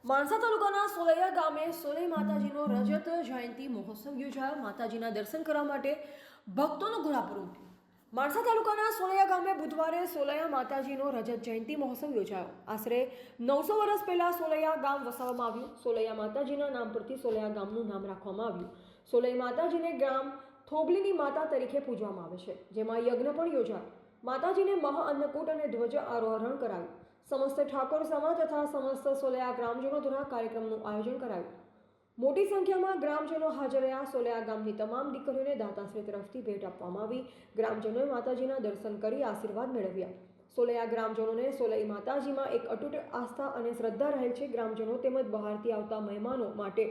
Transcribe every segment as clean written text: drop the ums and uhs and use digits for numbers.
માણસા તાલુકાના સોલૈયા ગામે સોલઈ માતાજીનો રજત જયંતિ મહોત્સવ યોજાયો। માતાજીના દર્શન કરવા માટે ભક્તોનો ઘોડાપુર ઉમટ્યો। માણસા તાલુકાના સોલૈયા ગામે બુધવારે સોલૈયા માતાજીનો રજત જયંતિ મહોત્સવ યોજાયો। આશરે 900 વર્ષ પહેલા સોલૈયા ગામ વસાવવામાં આવ્યું। સોલૈયા માતાજીના નામ પરથી સોલૈયા ગામનું નામ રાખવામાં આવ્યું। સોલઈ માતાજીને ગામ થોબલીની માતા તરીકે પૂજવામાં આવે છે, જેમાં યજ્ઞ પણ યોજાયો। માતાજીને મહા અન્નકૂટ અને ધ્વજ આરોહણ કરાયું। સમસ્ત ઠાકોર સમાજ તથા સમસ્ત સોલૈયા ગ્રામજનો દ્વારા કાર્યક્રમનું આયોજન કરાયું। મોટી સંખ્યામાં ગ્રામજનો હાજર રહ્યા। સોલૈયા ગામની તમામ દીકરીઓને દાતાશ્રી તરફથી ભેટ આપવામાં આવી। ગ્રામજનોએ માતાજીના દર્શન કરી આશીર્વાદ મેળવ્યા। સોલૈયા ગ્રામજનોને સોલઈ માતાજીમાં એક અતૂટ આસ્થા અને શ્રદ્ધા રહેલ છે। ગ્રામજનો તેમજ બહારથી આવતા મહેમાનો માટે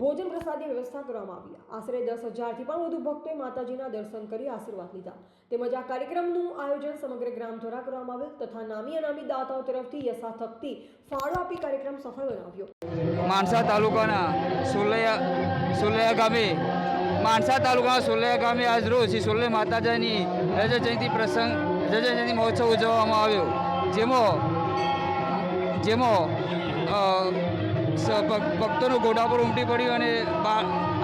ભોજન પ્રસાદની વ્યવસ્થા કરવામાં આવી। આશરે 10,000થી પણ વધુ ભક્તોએ માતાજીના દર્શન કરી આશીર્વાદ લીધા। તેમજ આ કાર્યક્રમનું આયોજન સમગ્ર ગ્રામ દ્વારા કરવામાં આવેલ તથા નામી અનામી દાતાઓ તરફથી યથાશક્તિ ફાળો આપી કાર્યક્રમ સફળ બનાવ્યો। માણસા તાલુકાના સોલૈયા ગામે આજ રોજ શ્રી સોલઈ માતાજીની રજત જયંતિ મહોત્સવ ઉજવવામાં આવ્યો, જેમાં ભક્તોનો ઘોડાપુર ઉમટી પડ્યું અને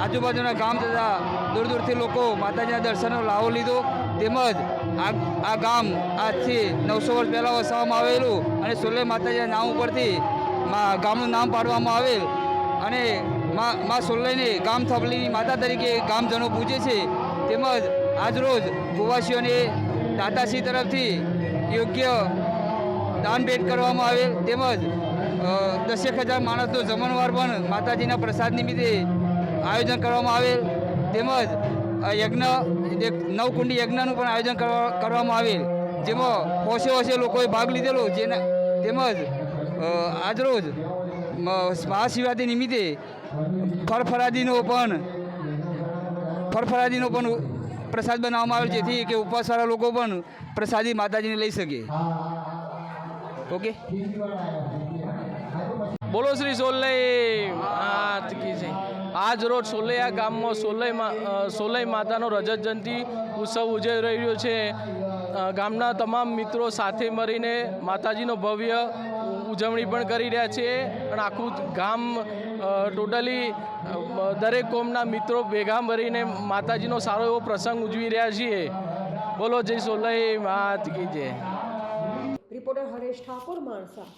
આજુબાજુના ગામ તથા દૂર દૂરથી લોકો માતાજીના દર્શનનો લાવો લીધો। તેમજ આ ગામ આજથી 900 વર્ષ પહેલાં વસાવવામાં આવેલું અને સોલઈ માતાજીના નામ ઉપરથી ગામનું નામ પાડવામાં આવેલ અને મા સોલઈને ગામ થોબલીની માતા તરીકે ગામજનો પૂજે છે। તેમજ આજરોજ ભૂવાસીઓને દાતાશ્રી તરફથી યોગ્ય દાન ભેટ કરવામાં આવેલ। તેમજ 10,000 માણસનો જમણવાર પણ માતાજીના પ્રસાદ નિમિત્તે આયોજન કરવામાં આવેલ। તેમજ યજ્ઞ 9 કુંડી યજ્ઞનું પણ આયોજન કરવામાં આવેલ, જેમાં હોશે લોકોએ ભાગ લીધેલો। તેમજ આજરોજ મહાશિવરાત્રિ નિમિત્તે ફરફરાદીનો પણ પ્રસાદ બનાવવામાં આવેલ, જેથી કે ઉપવાસવાળા લોકો પણ પ્રસાદી માતાજીને લઈ શકે। ઓકે, બોલો શ્રી સોલઈ માત કી જય। આજ રોજ સોલૈયા ગામમાં સોલઈ માતાનો રજત જયંતિ ઉત્સવ ઉજવી રહ્યો છે। ગામના તમામ મિત્રો સાથે મળીને માતાજીનો ભવ્ય ઉજવણી પણ કરી રહ્યા છે અને આખું ગામ ટોટલી દરેક કોમના મિત્રો ભેગા મળીને માતાજીનો સારો એવો પ્રસંગ ઉજવી રહ્યા છીએ। બોલો જય સોલઈ માત કી જય। રિપોર્ટર હરેશ ઠાકોર, માણસા।